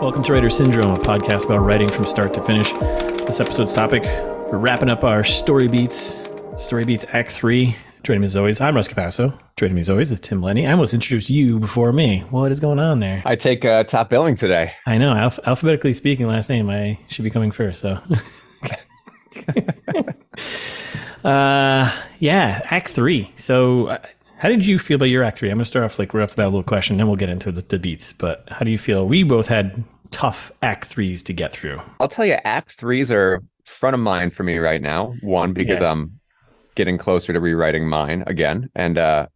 Welcome to Writer Syndrome, a podcast about writing from start to finish. This episode's topic, we're wrapping up our Story Beats Act 3. Joining me as always, I'm Russ Capasso. Joining me as always is Tim Lenny. I almost introduced you before me. What is going on there? I take top billing today. I know, alphabetically speaking, last name, I should be coming first, so. Yeah, Act 3. So how did you feel about your Act 3? I'm going to start off right off the bat, a little question, then we'll get into the beats. But how do you feel? We both had tough Act 3s to get through. I'll tell you, Act 3s are front of mind for me right now. One, because I'm getting closer to rewriting mine again. And I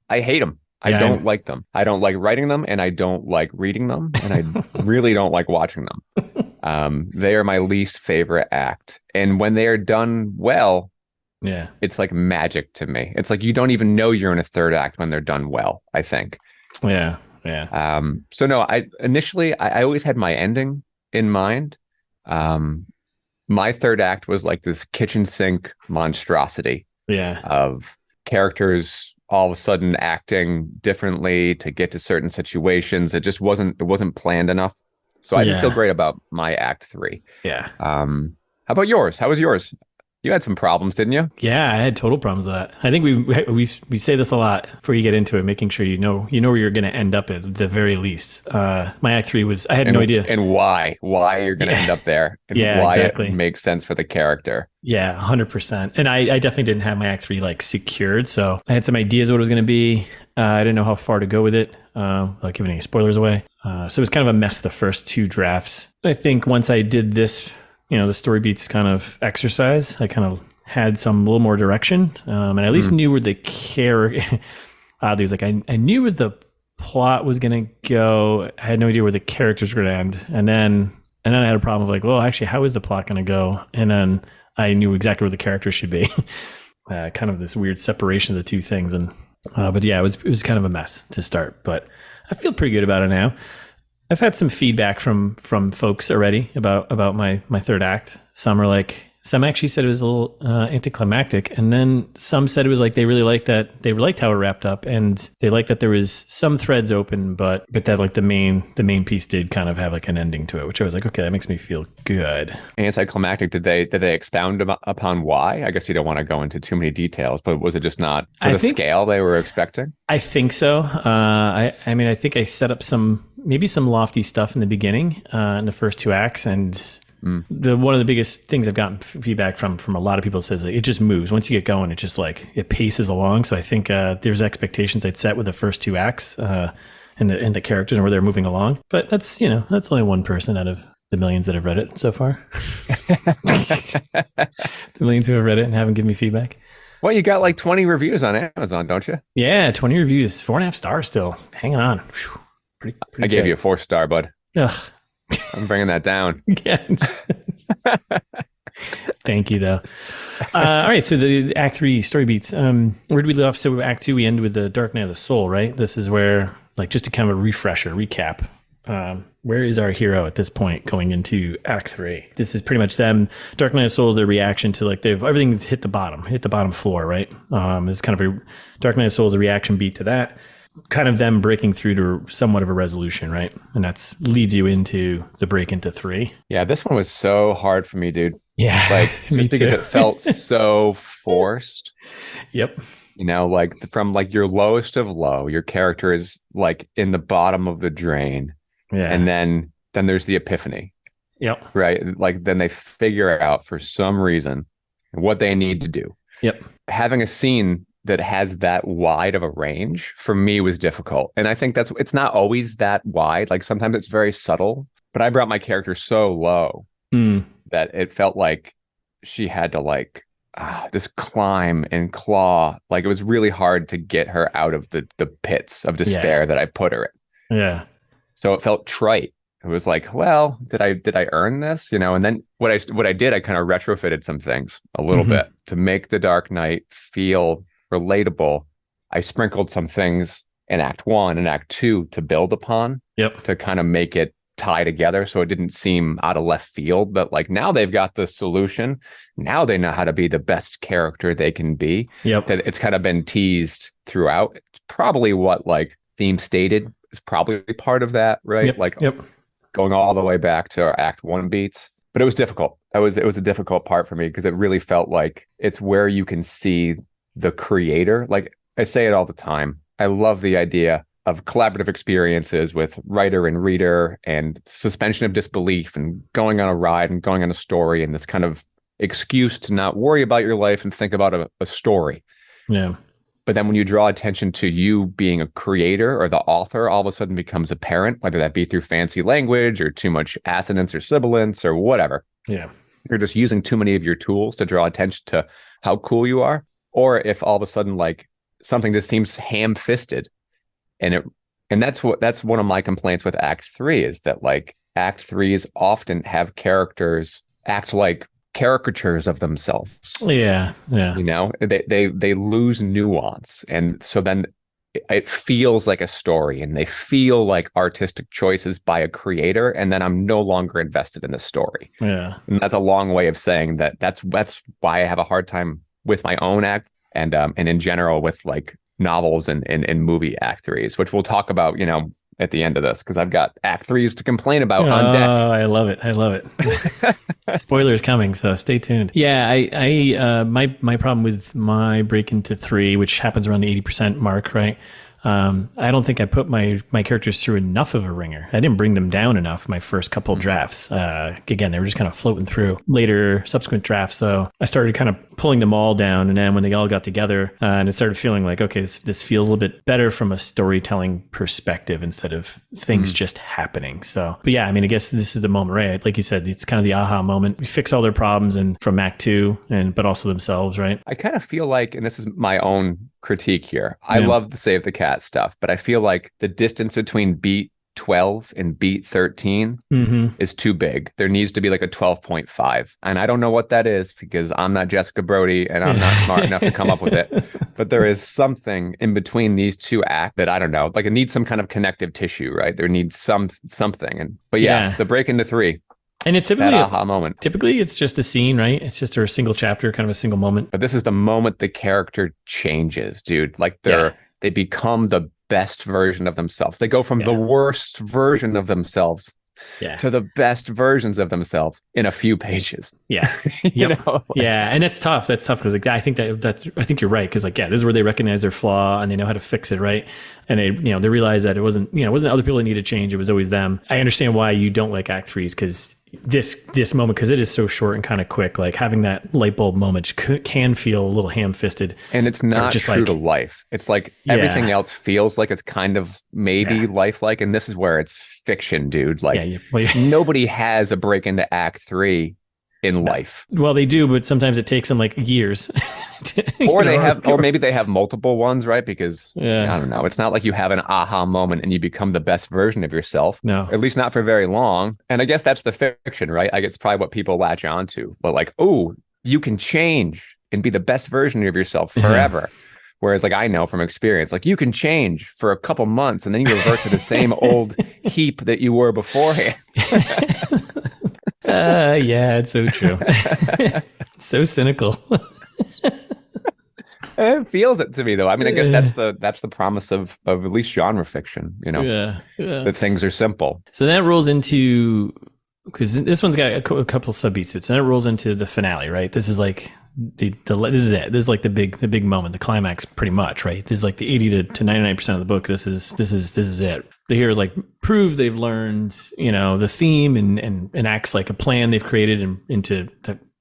hate them. I don't like them. I don't like writing them, and I don't like reading them, and I really don't like watching them. They are my least favorite act. And when they are done well, it's like magic to me. It's like you don't even know you're in a third act when they're done well, I think. Yeah. So no, I always had my ending in mind. My third act was like this kitchen sink monstrosity of characters all of a sudden acting differently to get to certain situations. It wasn't planned enough. So I didn't feel great about my Act 3. Yeah. How about yours? How was yours? You had some problems, didn't you? Yeah, I had total problems with that. I think we say this a lot before you get into it, making sure you know where you're going to end up at the very least. My Act 3 was, I had no idea. And why you're going to end up there. And why exactly. It makes sense for the character. Yeah, 100%. And I definitely didn't have my Act 3 like secured. So I had some ideas of what it was going to be. I didn't know how far to go with it, without giving any spoilers away. So it was kind of a mess the first two drafts. I think once I did this, the Story Beats kind of exercise, I kind of had a little more direction. And I at least knew where the character, oddly, it was like, I knew where the plot was going to go. I had no idea where the characters were going to end. And then I had a problem of like, well, actually, how is the plot going to go? And then I knew exactly where the characters should be. Kind of this weird separation of the two things. And, but yeah, it was kind of a mess to start, but I feel pretty good about it now. I've had some feedback from folks already about my third act. Some actually said it was a little anticlimactic, and then some said it was like they really liked that. They liked how it wrapped up, and they liked that there was some threads open, but that like the main piece did kind of have like an ending to it, which I was like, okay, that makes me feel good. Anticlimactic. Did they expound upon why? I guess you don't want to go into too many details, but was it just not to the scale they were expecting? I think so. I think I set up some lofty stuff in the beginning, in the first two acts, and one of the biggest things I've gotten feedback from a lot of people says that it just moves. Once you get going, it just like it paces along. So I think there's expectations I'd set with the first two acts and the characters and where they're moving along. But that's only one person out of the millions that have read it so far. The millions who have read it and haven't given me feedback. Well, you got like 20 reviews on Amazon, don't you? Yeah, 20 reviews, 4.5 stars still. Hang on. Pretty I gave you a 4-star, bud. Ugh. I'm bringing that down. Thank you, though. All right, so the Act 3 Story Beats. Where did we leave off? So Act 2, we end with the Dark Night of the Soul, right? This is where, like, just to kind of a recap, where is our hero at this point going into Act 3? This is pretty much them. Dark Night of the Soul is their reaction to, like, everything's hit the bottom floor, right? It's kind of Dark Night of the Soul is a reaction beat to that. Kind of them breaking through to somewhat of a resolution, right? And that's leads you into the break into 3. Yeah, this one was so hard for me, dude. Yeah, like just because it felt so forced. Yep. Like from like your lowest of low, your character is like in the bottom of the drain. Yeah, and then there's the epiphany. Yep. Right, like then they figure out for some reason what they need to do. Yep. Having a scene that has that wide of a range for me was difficult. And I think it's not always that wide. Like sometimes it's very subtle, but I brought my character so low that it felt like she had to this climb and claw. Like it was really hard to get her out of the pits of despair that I put her in. Yeah. So it felt trite. It was like, well, did I earn this? And then what I did, I kind of retrofitted some things a little bit to make the Dark Knight feel relatable. I sprinkled some things in Act 1 and Act 2 to build upon, to kind of make it tie together so it didn't seem out of left field. But like now they've got the solution. Now they know how to be the best character they can be. That it's kind of been teased throughout. It's probably what like Theme stated is probably part of that, right? going all the way back to our Act 1 beats. But it was difficult. It was a difficult part for me because it really felt like it's where you can see the creator. Like I say it all the time. I love the idea of collaborative experiences with writer and reader and suspension of disbelief and going on a ride and going on a story and this kind of excuse to not worry about your life and think about a story. Yeah. But then when you draw attention to you being a creator or the author, all of a sudden becomes apparent, whether that be through fancy language or too much assonance or sibilance or whatever. Yeah. You're just using too many of your tools to draw attention to how cool you are. Or if all of a sudden like something just seems ham-fisted. And that's one of my complaints with Act 3 is that like Act 3s often have characters act like caricatures of themselves. Yeah. You know, they lose nuance. And so then it feels like a story and they feel like artistic choices by a creator. And then I'm no longer invested in the story. Yeah. And that's a long way of saying that's why I have a hard time with my own act and in general with like novels and movie Act 3s, which we'll talk about, you know, at the end of this, because I've got Act 3s to complain about on deck. Oh, I love it. Spoilers coming, so stay tuned. Yeah, my problem with my break into 3, which happens around the 80% mark, right? I don't think I put my characters through enough of a ringer. I didn't bring them down enough my first couple drafts. Again, they were just kind of floating through later subsequent drafts. So I started kind of pulling them all down. And then when they all got together and it started feeling like, okay, this feels a little bit better from a storytelling perspective instead of things just happening. So, but yeah, I mean, I guess this is the moment, right? Like you said, it's kind of the aha moment. We fix all their problems and from Act 2 but also themselves, right? I kind of feel like, and this is my own critique here. I love the Save the Cat stuff, but I feel like the distance between beat 12 and beat 13 is too big. There needs to be like a 12.5. And I don't know what that is because I'm not Jessica Brody and I'm not smart enough to come up with it. But there is something in between these two acts that I don't know. Like it needs some kind of connective tissue, right? There needs something. But the break into 3. And it's typically that aha moment. Typically, it's just a scene, right? It's just a single chapter, kind of a single moment. But this is the moment the character changes, dude. Like they become the best version of themselves. They go from the worst version of themselves to the best versions of themselves in a few pages. Yeah. You know? Yeah. And that's tough. That's tough because like I think you're right. Because like, this is where they recognize their flaw and they know how to fix it, right? And they realize that it wasn't other people that needed change. It was always them. I understand why you don't like Act 3s because this moment, because it is so short and kind of quick, like having that light bulb moment can feel a little ham-fisted. And it's not just true to life. It's like everything else feels like it's kind of maybe lifelike. And this is where it's fiction, dude. Like nobody has a break into Act 3 in life. Well, they do, but sometimes it takes them like years. Or maybe they have multiple ones, right? Because I don't know. It's not like you have an aha moment and you become the best version of yourself. No, at least not for very long. And I guess that's the fiction, right? I guess it's probably what people latch onto. But like, oh, you can change and be the best version of yourself forever. Whereas like I know from experience, like you can change for a couple months and then you revert to the same old heap that you were beforehand. Yeah, it's so true. It's so cynical. It feels it to me though. I mean, I guess that's the promise of at least genre fiction, you know, that things are simple. So that rolls into, because this one's got a couple subbeats to it. So that rolls into the finale, right? This is like this is it. This is like the big moment, the climax, pretty much, right? This is like the 80 to 99% of the book. This is it. The heroes like prove they've learned, you know, the theme and acts like a plan they've created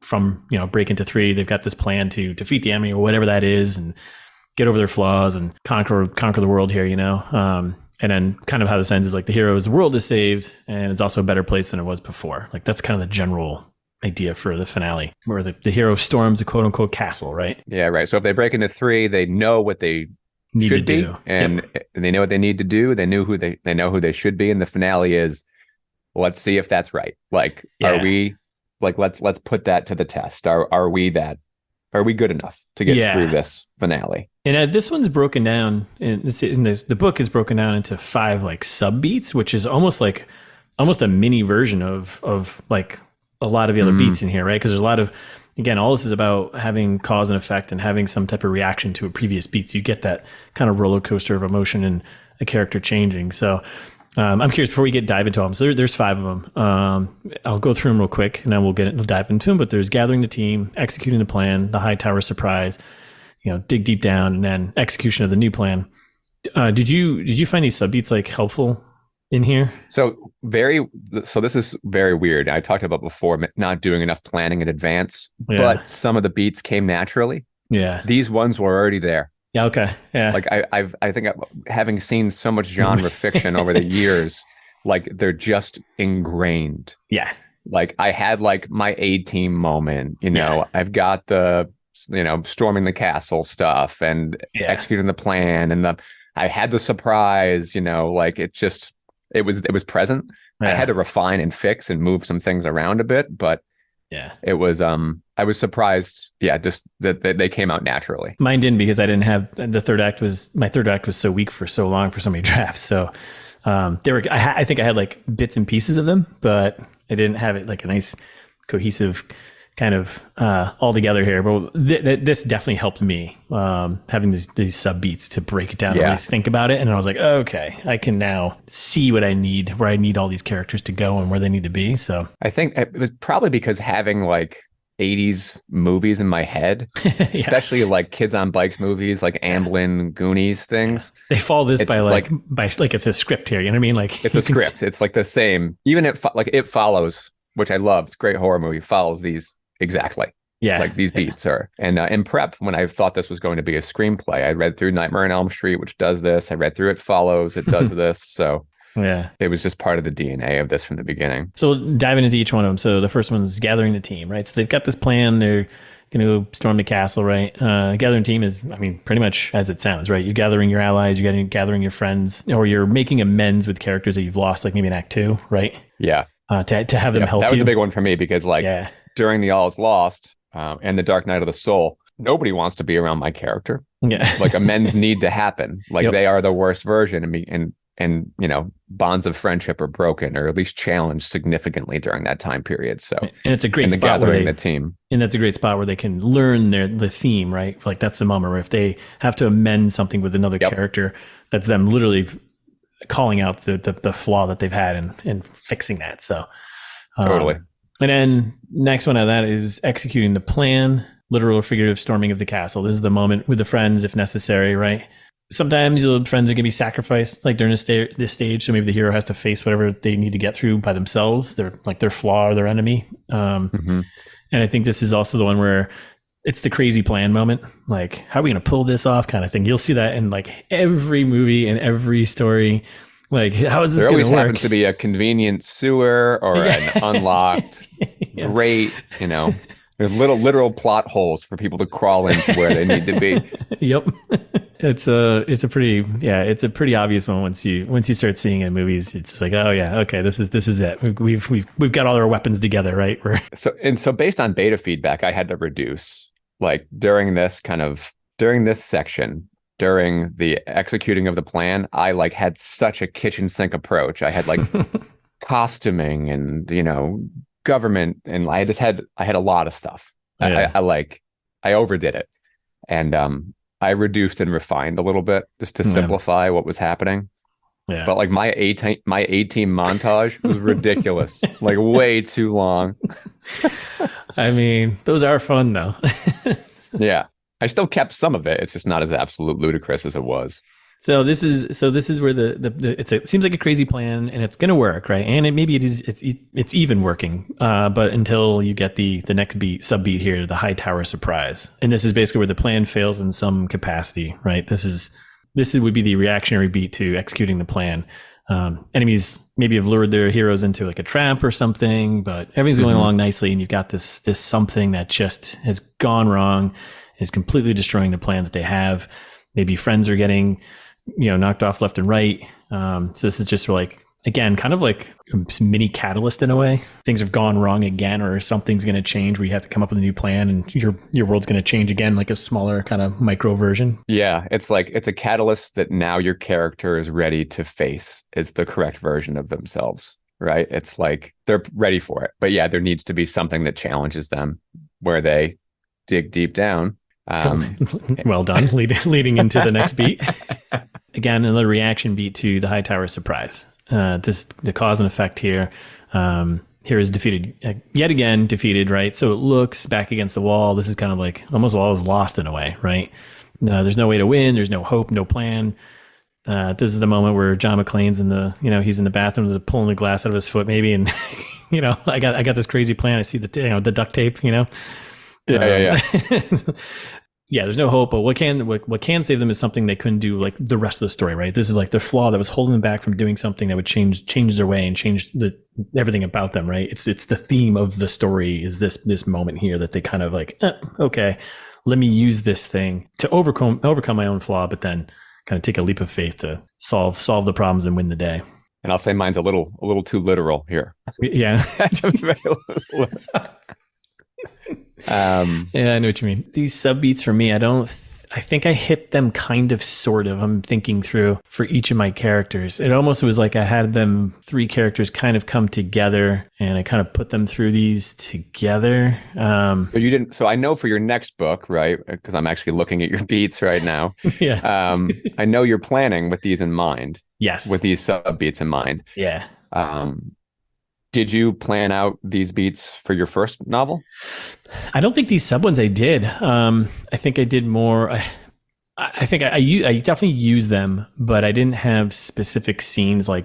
from, you know, break into 3. They've got this plan to defeat the enemy or whatever that is and get over their flaws and conquer the world here, you know. And then kind of how this ends is like the world is saved and it's also a better place than it was before. Like that's kind of the general idea for the finale, where the hero storms a quote unquote castle, right? Yeah, right. So if they break into 3, they know what they need should to be, do, and they know what they need to do. They know who they should be, and the finale is, let's see if that's right. Like, are we like let's put that to the test. Are we good enough to get through this finale? And this one's broken down, and the book is broken down into 5 like sub beats, which is almost a mini version of like a lot of the other beats in here, right? Because there's a lot of, again, all this is about having cause and effect and having some type of reaction to a previous beat. So you get that kind of roller coaster of emotion and a character changing. So I'm curious before we dive into them. So there's 5 of them. I'll go through them real quick, and then we'll dive into them. But there's gathering the team, executing the plan, the high tower surprise, dig deep down, and then execution of the new plan. Did you find these subbeats like helpful in here? So this is very weird. I talked about before not doing enough planning in advance, but some of the beats came naturally. Yeah, these ones were already there. Yeah. Okay. Yeah. Like I think having seen so much genre fiction over the years, like they're just ingrained. Yeah. Like I had like my A-team moment, I've got the, storming the castle stuff and executing the plan, and I had the surprise, like it was present. I had to refine and fix and move some things around a bit, but it was, I was surprised. Yeah. Just that they came out naturally. Mine didn't, because I didn't have my third act was so weak for so long for so many drafts. So, I think I had like bits and pieces of them, but I didn't have it like a nice cohesive kind of, all together here. But this definitely helped me, having these sub beats to break it down and really think about it. And I was like, okay, I can now see what I need, where I need all these characters to go and where they need to be. So I think it was probably because having like 80s movies in my head, especially like Kids on Bikes movies, like Amblin, Goonies things. They follow this by it's a script here. You know what I mean? Like it's a script. It's like the same. Even It Follows, which I love. It's a great horror movie. Follows these exactly. Yeah. Like these beats are. And in prep, when I thought this was going to be a screenplay, I read through Nightmare on Elm Street, which does this. I read through It Follows. It does this. So it was just part of the DNA of this from the beginning. So diving into each one of them. So the first one is gathering the team, right? So they've got this plan. They're going to storm the castle, right? Gathering team is, pretty much as it sounds, right? You're gathering your allies, you're gathering your friends, or you're making amends with characters that you've lost, like maybe in Act 2, right? Yeah. To have them help you. That was a big one for me, because during the All Is Lost and the Dark Night of the Soul, nobody wants to be around my character. Yeah. Like amends need to happen. Like they are the worst version of me. And bonds of friendship are broken, or at least challenged significantly during that time period. So, and it's a great spot where the team, and that's a great spot where they can learn the theme, right? Like that's the moment where if they have to amend something with another character, that's them literally calling out the flaw that they've had and fixing that. So, totally. And then next one out of that is executing the plan, literal or figurative storming of the castle. This is the moment with the friends, if necessary, right? Sometimes the friends are going to be sacrificed like during this stage. So maybe the hero has to face whatever they need to get through by themselves. They're like their flaw or their enemy. And I think this is also the one where it's the crazy plan moment. Like, how are we going to pull this off kind of thing? You'll see that in like every movie and every story. Like, how is this going to work? There always happens to be a convenient sewer or an unlocked great, there's little literal plot holes for people to crawl into where they need to be. Yep. It's a pretty obvious one once you start seeing it in movies. It's just like, oh yeah, okay, this is it. We've got all our weapons together, right? So based on beta feedback, I had to reduce like during this section, during the executing of the plan, I like had such a kitchen sink approach. I had like costuming and government, and I had a lot of stuff. Yeah. I overdid it, and I reduced and refined a little bit just to simplify what was happening. Yeah. But like my A-team montage was ridiculous, like way too long. Those are fun though. Yeah. I still kept some of it. It's just not as absolute ludicrous as it was. So this is where it seems like a crazy plan, and it's going to work, right? And it's even working, but until you get the next sub beat here, the high tower surprise, and this is basically where the plan fails in some capacity, right? This would be the reactionary beat to executing the plan. Enemies maybe have lured their heroes into like a trap or something, but everything's going along nicely, and you've got this something that just has gone wrong, is completely destroying the plan that they have. Maybe friends are getting knocked off left and right. So this is just like, again, kind of like a mini catalyst in a way. Things have gone wrong again, or something's going to change where you have to come up with a new plan, and your world's going to change again, like a smaller kind of micro version. Yeah. It's like, it's a catalyst that now your character is ready to face is the correct version of themselves, right? It's like they're ready for it. But yeah, there needs to be something that challenges them where they dig deep down. Well done. Leading into the next beat. Again, another reaction beat to the high tower surprise. the cause and effect here. Here is defeated, yet again defeated, right? So it looks back against the wall. This is kind of like almost all is lost in a way, right? There's no way to win. There's no hope, no plan. This is the moment where John McClane's he's in the bathroom pulling the glass out of his foot, maybe, and I got this crazy plan. I see the duct tape, Yeah. Yeah, there's no hope, but what can save them is something they couldn't do like the rest of the story, right? This is like their flaw that was holding them back from doing something that would change their way and change everything about them, right? It's the theme of the story is this moment here that they kind of like, okay, let me use this thing to overcome my own flaw, but then kind of take a leap of faith to solve the problems and win the day. And I'll say mine's a little too literal here. Yeah. Yeah, I know what you mean. These sub beats for me, I think I hit them kind of, sort of. I'm thinking through for each of my characters. It almost was like I had them 3 characters kind of come together and I kind of put them through these together. So you didn't, so I know for your next book, right? Because I'm actually looking at your beats right now. Yeah. I know you're planning with these in mind. Yes. With these sub beats in mind. Yeah. Did you plan out these beats for your first novel? I don't think these sub ones I did. I think I did more. I think I definitely used them, but I didn't have specific scenes like,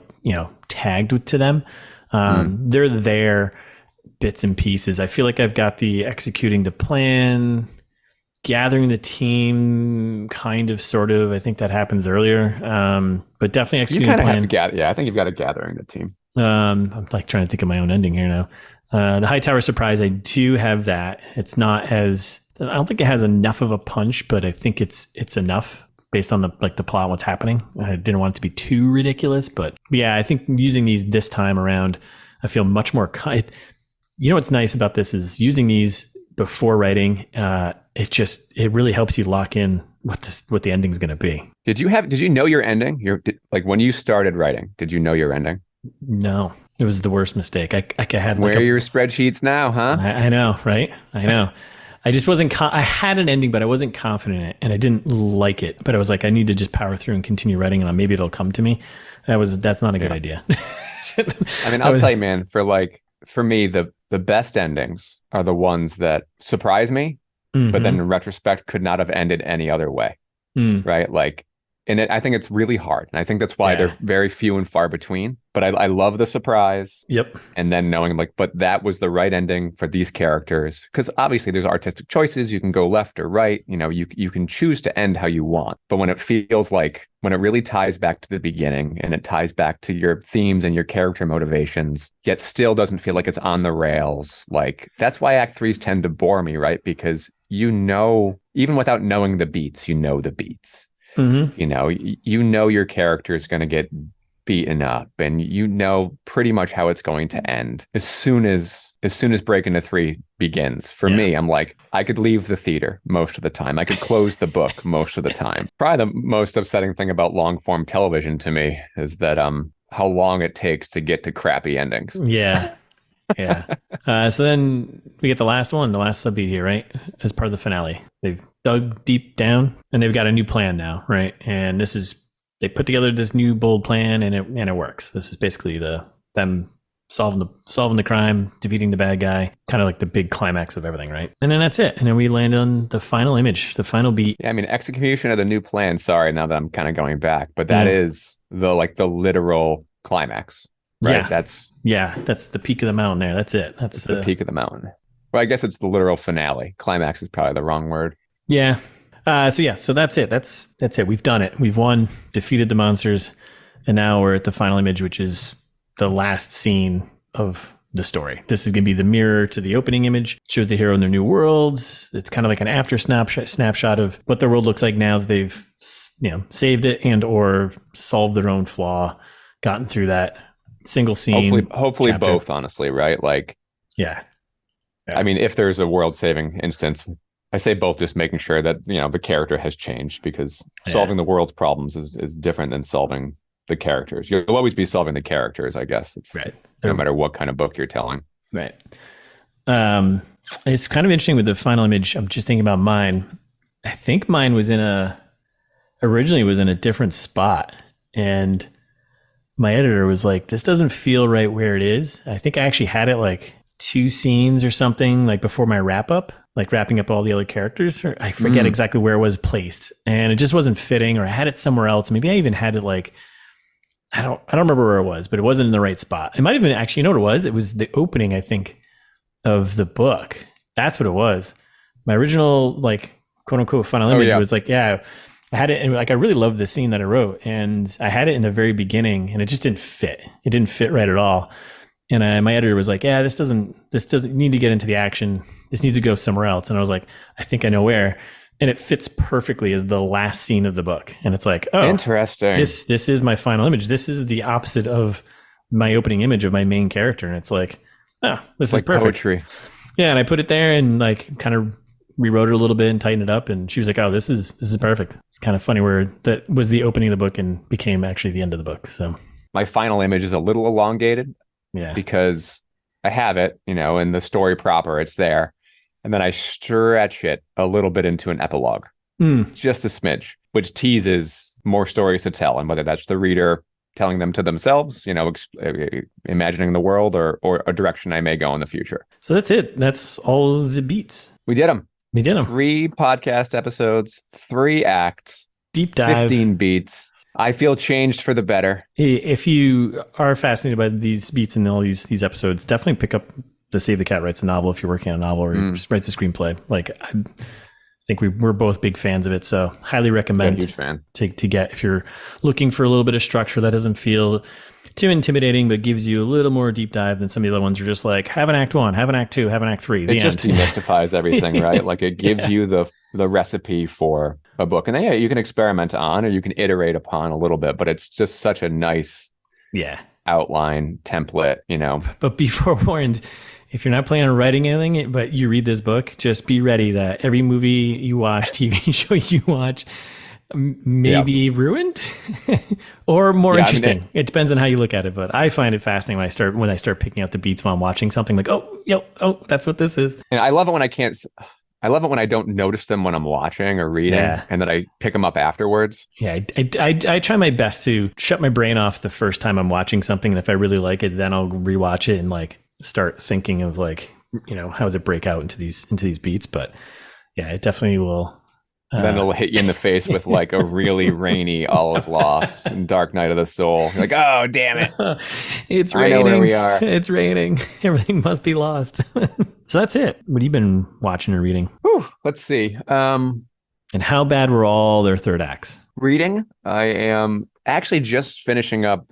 tagged to them. They're there, bits and pieces. I feel like I've got the executing the plan, gathering the team, kind of, sort of. I think that happens earlier, but definitely executing the plan. I think you've got a gathering the team. I'm like trying to think of my own ending here now. The Hightower surprise, I do have that. It's not as, I don't think it has enough of a punch, but I think it's enough based on the plot, what's happening. I didn't want it to be too ridiculous, but yeah, I think using these this time around, I feel much more, what's nice about this is using these before writing. It really helps you lock in what the ending's going to be. Did you know your ending? When you started writing, did you know your ending? No, it was the worst mistake. I had. Where are your spreadsheets now, huh? I know, right? I know. I just wasn't. I had an ending, but I wasn't confident in it, and I didn't like it. But I was like, I need to just power through and continue writing, and maybe it'll come to me. That's not a good idea. I mean, I'll tell you, man. For me, the best endings are the ones that surprise me, but then in retrospect could not have ended any other way, right? I think it's really hard. And I think that's why they're very few and far between. But I love the surprise. Yep. And then knowing but that was the right ending for these characters. Because obviously there's artistic choices. You can go left or right. You can choose to end how you want. But when it feels like, when it really ties back to the beginning and it ties back to your themes and your character motivations, yet still doesn't feel like it's on the rails. That's why Act 3s tend to bore me, right? Because even without knowing the beats, the beats. Mm-hmm. Your character is going to get beaten up, and pretty much how it's going to end as soon as Break Into 3 begins. For me, I'm like, I could leave the theater most of the time. I could close the book most of the time. Probably the most upsetting thing about long form television to me is that how long it takes to get to crappy endings. Yeah. Yeah. So then we get the last subbeat here, right? As part of the finale. They've dug deep down and they've got a new plan now, right? And they put together this new bold plan and it works. This is basically them solving the crime, defeating the bad guy, kind of like the big climax of everything, right? And then that's it. And then we land on the final image, the final beat. Yeah, I mean, execution of the new plan. Sorry, now that I'm kind of going back, but that is the literal climax. Right. Yeah. That's the peak of the mountain there. That's it. That's the peak of the mountain. Well, I guess it's the literal finale. Climax is probably the wrong word. Yeah. So that's it. That's it. We've done it. We've won, defeated the monsters. And now we're at the final image, which is the last scene of the story. This is going to be the mirror to the opening image. It shows the hero in their new world. It's kind of like an after snapshot of what their world looks like now that they've, saved it and or solved their own flaw, gotten through that. Single scene. Hopefully both, honestly, right? Yeah. I mean, if there's a world-saving instance, I say both, just making sure that, the character has changed, because solving the world's problems is different than solving the characters. You'll always be solving the characters, I guess. It's right. No matter what kind of book you're telling. Right. It's kind of interesting with the final image. I'm just thinking about mine. I think mine was originally was in a different spot. And my editor was like, this doesn't feel right where it is. I think I actually had it like 2 scenes or something like before my wrap up, like wrapping up all the other characters. Or I forget exactly where it was placed, and it just wasn't fitting, or I had it somewhere else. Maybe I even had it like, I don't remember where it was, but it wasn't in the right spot. It might have been, actually, you know what it was? It was the opening, I think, of the book. That's what it was. My original, like, quote unquote final image was like, I had it, and like I really loved the scene that I wrote, and I had it in the very beginning, and it just didn't fit. It didn't fit right at all. And my editor was like, yeah, this doesn't need to get into the action. This needs to go somewhere else. And I was like, I think I know where. And it fits perfectly as the last scene of the book. And it's like, oh, interesting. This is my final image. This is the opposite of my opening image of my main character. And it's like, oh, this is perfect. Poetry. Yeah. And I put it there and like kind of rewrote it a little bit and tightened it up. And she was like, oh, this is perfect. It's kind of funny where that was the opening of the book and became actually the end of the book. So my final image is a little elongated. Yeah. Because I have it, in the story proper, it's there. And then I stretch it a little bit into an epilogue, just a smidge, which teases more stories to tell. And whether that's the reader telling them to themselves, imagining the world or a direction I may go in the future. So that's it. That's all of the beats. We did them. 3 podcast episodes, 3 acts, deep dive, 15 beats. I feel changed for the better. If you are fascinated by these beats and all these episodes, definitely pick up the Save the Cat Writes a Novel if you're working on a novel or writes a screenplay. Like, I think we're both big fans of it, so highly recommend. Huge fan. To get, if you're looking for a little bit of structure that doesn't feel too intimidating, but gives you a little more deep dive than some of the other ones are just like, have an act 1, have an act 2, have an act 3. It just demystifies everything, right? Like it gives you the recipe for a book. And then, you can experiment on, or you can iterate upon a little bit, but it's just such a nice outline template, But be forewarned, if you're not planning on writing anything, but you read this book, just be ready that every movie you watch, TV show you watch, may be ruined or more interesting. It depends on how you look at it, but I find it fascinating when I start picking out the beats while I'm watching something, like, oh, that's what this is. And I love it when I don't notice them when I'm watching or reading, and then I pick them up afterwards. Yeah, I try my best to shut my brain off the first time I'm watching something, and if I really like it, then I'll rewatch it and like start thinking of like, how does it break out into these beats? But yeah, it definitely will. Then it'll hit you in the face with like a really rainy All Is Lost and Dark Night of the Soul. You're like, oh, damn it. It's raining. I know where we are. It's raining. Everything must be lost. So that's it. What have you been watching or reading? Whew, let's see. And how bad were all their third acts? Reading. I am actually just finishing up.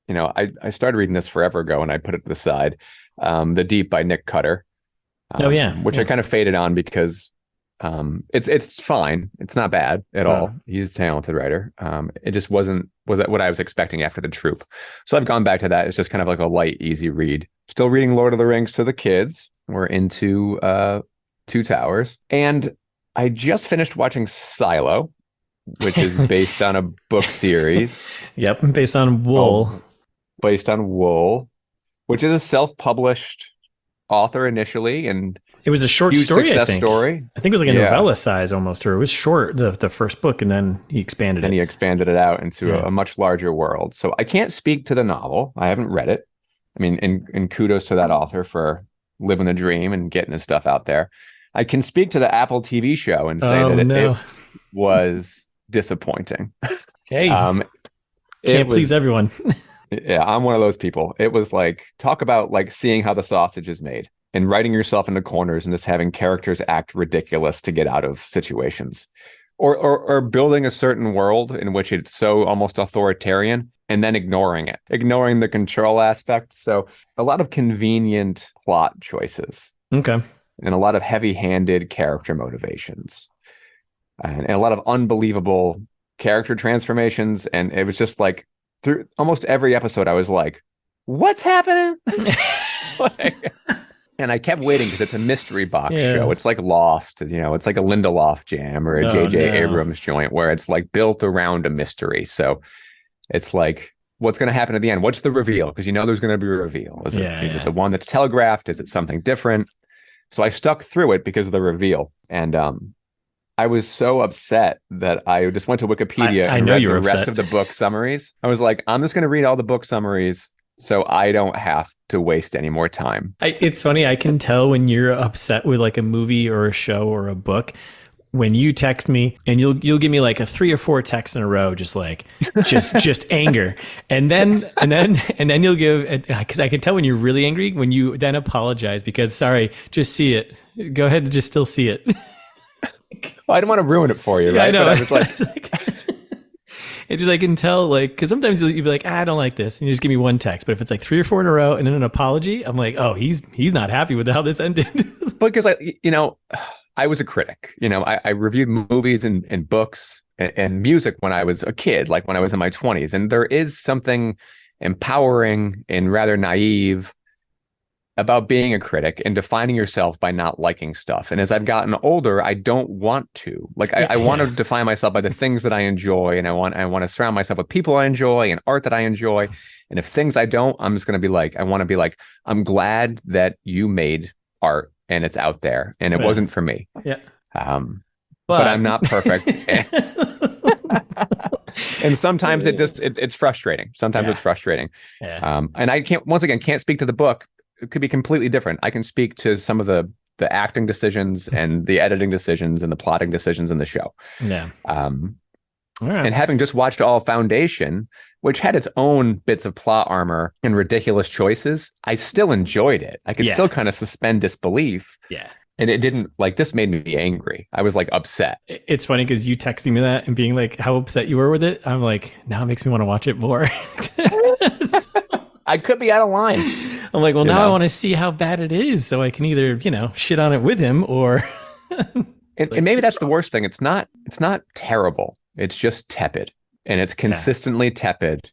I started reading this forever ago and I put it to the side. The Deep by Nick Cutter. Which I kind of faded on because it's fine. It's not bad at all. He's a talented writer. It just wasn't what I was expecting after The Troop. So I've gone back to that. It's just kind of like a light, easy read. Still reading Lord of the Rings to the kids. We're into Two Towers. And I just finished watching Silo, which is based on a book series. Yep, based on Wool. Which is a self-published author initially, and it was a short story. Success I think it was like a novella size almost, or it was short, the first book, and then he expanded he expanded it out into a much larger world. So I can't speak to the novel. I haven't read it. I mean, and kudos to that author for living the dream and getting his stuff out there. I can speak to the Apple TV show and say it was disappointing. Hey, can't please everyone. Yeah, I'm one of those people. It was like, talk about like seeing how the sausage is made and writing yourself into corners and just having characters act ridiculous to get out of situations, or building a certain world in which it's so almost authoritarian and then ignoring the control aspect. So a lot of convenient plot choices. Okay. And a lot of heavy-handed character motivations and a lot of unbelievable character transformations. And it was just like, through almost every episode, I was like, what's happening? And I kept waiting because it's a mystery box show. It's like Lost, it's like a Lindelof jam or a J.J. Abrams joint where it's like built around a mystery. So it's like, what's going to happen at the end? What's the reveal? Because there's going to be a reveal. Is it the one that's telegraphed? Is it something different? So I stuck through it because of the reveal. And I was so upset that I just went to Wikipedia I and know read you the were rest upset. of the book summaries. I was like, I'm just going to read all the book summaries so I don't have to waste any more time. It's funny. I can tell when you're upset with like a movie or a show or a book when you text me, and you'll give me like a 3 or 4 texts in a row, just like just anger, and then you'll give, because I can tell when you're really angry when you then apologize because sorry, just see it. Go ahead and just still see it. Well, I didn't want to ruin it for you, Yeah, right? I know. But I was like, It just I can tell like because sometimes you'll be like I don't like this and you just give me one text, but if it's like 3 or 4 in a row and then an apology, I'm like oh he's not happy with how this ended. because I was a critic. I reviewed movies and books and music when I was a kid, like when I was in my 20s, and there is something empowering and rather naive about being a critic and defining yourself by not liking stuff. And as I've gotten older, I don't want to. Like I want to define myself by the things that I enjoy, and I want to surround myself with people I enjoy and art that I enjoy. And if things I don't, I'm just going to be like, I want to be like, I'm glad that you made art and it's out there, and it wasn't for me. Yeah. But I'm not perfect. And sometimes it's frustrating. Sometimes it's frustrating. Yeah. And I can't speak to the book. It could be completely different. I can speak to some of the acting decisions and the editing decisions and the plotting decisions in the show. Yeah. All right. And having just watched all Foundation, which had its own bits of plot armor and ridiculous choices, I still enjoyed it. I could still kind of suspend disbelief. Yeah. And it didn't like this made me angry. I was like upset. It's funny because you texting me that and being like how upset you were with it. I'm like, now it makes me want to watch it more. I could be out of line. I'm like, well, now I want to see how bad it is so I can either, shit on it with him or. And maybe that's the worst thing. It's not terrible. It's just tepid, and it's consistently tepid,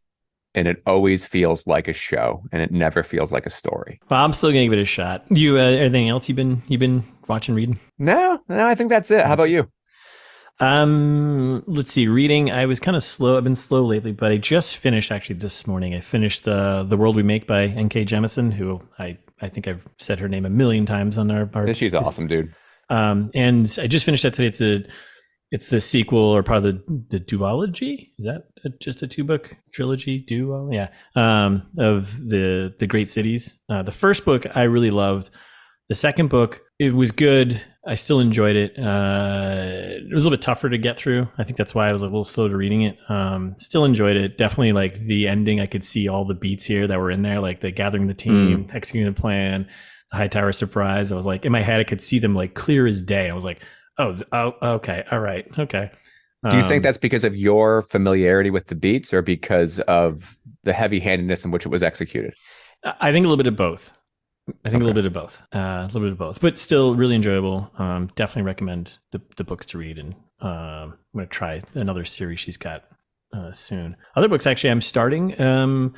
and it always feels like a show, and it never feels like a story. Well, I'm still gonna give it a shot. You, anything else you've been watching, reading? No, I think that's it. How about you? Let's see. Reading, I was kind of slow. I've been slow lately, but I just finished actually this morning. I finished the World We Make by N.K. Jemisin, who I think I've said her name a million times on our She's awesome, dude. And I just finished that today. It's the sequel or part of the duology. Is that just a 2-book trilogy? Duo, yeah. Of the Great Cities. The first book I really loved. The second book, it was good. I still enjoyed it. It was a little bit tougher to get through. I think that's why I was a little slow to reading it. Still enjoyed it. Definitely like the ending. I could see all the beats here that were in there, like the gathering the team, executing the plan, the high tower surprise. I was like, in my head, I could see them like clear as day. I was like, oh, okay. All right. Okay. Do you think that's because of your familiarity with the beats or because of the heavy handedness in which it was executed? I think a little bit of both. A little bit of both, but still really enjoyable. Definitely recommend the books to read, and I'm going to try another series she's got soon. Other books, actually, I'm starting. An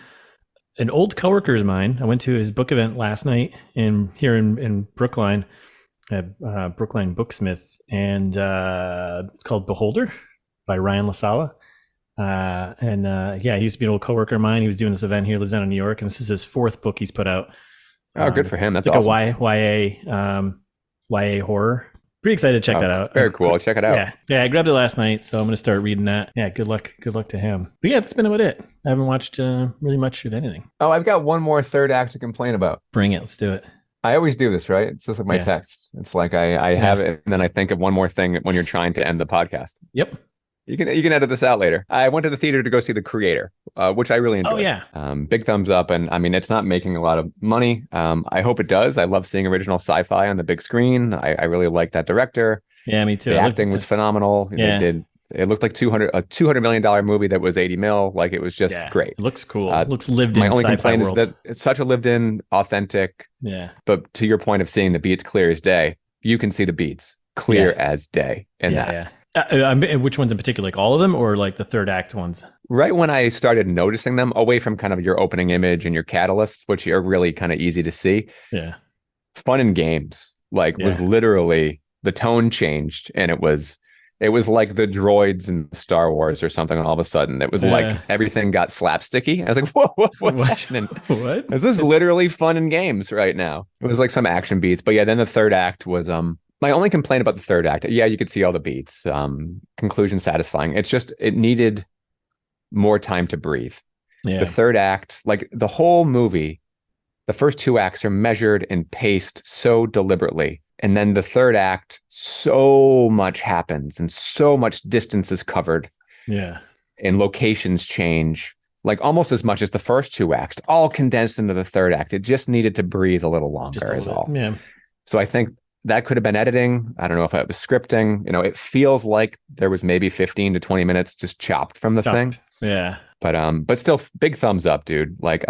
old coworker of mine, I went to his book event last night here in Brookline, at Brookline Booksmith, and it's called Beholder by Ryan LaSala. He used to be an old coworker of mine. He was doing this event here, lives down in New York, and this is his 4th book he's put out. Oh, good for him. That's like awesome. a YA horror. Pretty excited to check that out. Very cool. Check it out. Yeah. I grabbed it last night, so I'm going to start reading that. Yeah, good luck to him. But yeah, that's been about it. I haven't watched really much of anything. Oh, I've got one more third act to complain about. Bring it. Let's do it. I always do this, right? It's just like my text. It's like I have it, and then I think of one more thing when you're trying to end the podcast. Yep. You can edit this out later. I went to the theater to go see The Creator, which I really enjoyed. Oh, yeah. Big thumbs up. And I mean, it's not making a lot of money. I hope it does. I love seeing original sci-fi on the big screen. I really like that director. Yeah, me too. The acting was phenomenal. Yeah. It looked like $200 million movie that was 80 mil. Like it was just great. It looks cool. It looks lived in. My only sci-fi complaint world. is that it's such a lived in, authentic. Yeah. But to your point of seeing the beats clear as day, you can see the beats clear as day in that. Yeah. Which ones in particular? Like all of them, or like the third act ones? Right when I started noticing them, away from kind of your opening image and your catalysts, which are really kind of easy to see. Yeah. Fun and games was literally the tone changed, and it was like the droids in Star Wars or something. All of a sudden, it was like everything got slapsticky. I was like, "Whoa, what's happening? What is this? Literally fun and games right now?" It was like some action beats, but yeah. Then the third act was My only complaint about the third act, yeah, you could see all the beats, conclusion satisfying. It's just, it needed more time to breathe. Yeah. The third act, like the whole movie, the first two acts are measured and paced so deliberately. And then the third act, so much happens and so much distance is covered. Yeah. And locations change, like almost as much as the first two acts, all condensed into the third act. It just needed to breathe a little longer, is all. Yeah. So I think that could have been editing. I don't know if it was scripting. You know, it feels like there was maybe 15 to 20 minutes just chopped from the thing. Yeah. But still, big thumbs up, dude. Like,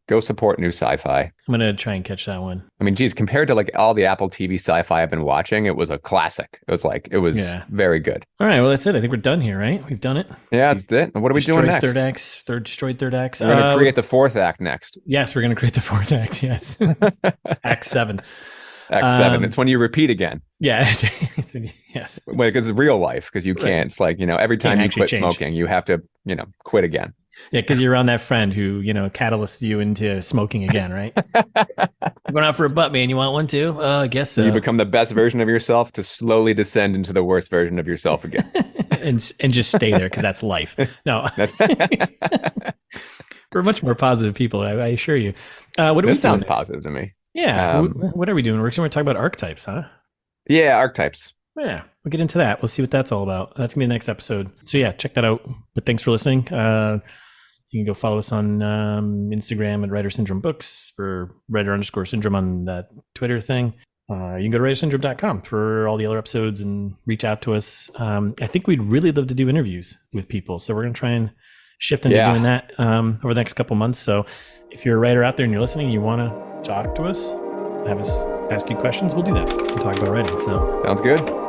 go support new sci-fi. I'm gonna try and catch that one. I mean, geez, compared to like all the Apple TV sci-fi I've been watching, it was a classic. It was very good. All right, well, that's it. I think we're done here, right? We've done it. Yeah, that's it. What are we doing next? Destroyed third acts. We're gonna create the fourth act next. Yes, we're gonna create the fourth act. Yes, Act 7. Act 7. It's when you repeat again. Yeah, yes. Because it's real life. Because you can't. It's like, every time you quit smoking, you have to, quit again. Yeah, because you're around that friend who, catalysts you into smoking again, right? Going out for a butt, man. You want one too? I guess so. You become the best version of yourself to slowly descend into the worst version of yourself again. and just stay there because that's life. No. We're much more positive people, I assure you. This sounds positive to me. Yeah. What are we doing? We're going to talk about archetypes, huh? Yeah, archetypes. Yeah, we'll get into that. We'll see what that's all about. That's going to be the next episode. So yeah, check that out. But thanks for listening. You can go follow us on Instagram at Writer Syndrome Books, for writer_syndrome on that Twitter thing. You can go to writersyndrome.com for all the other episodes and reach out to us. I think we'd really love to do interviews with people. So we're going to try and shift into doing that over the next couple months. So if you're a writer out there and you're listening, you want to talk to us, have us ask you questions, we'll do that. We'll talk about writing. So sounds good.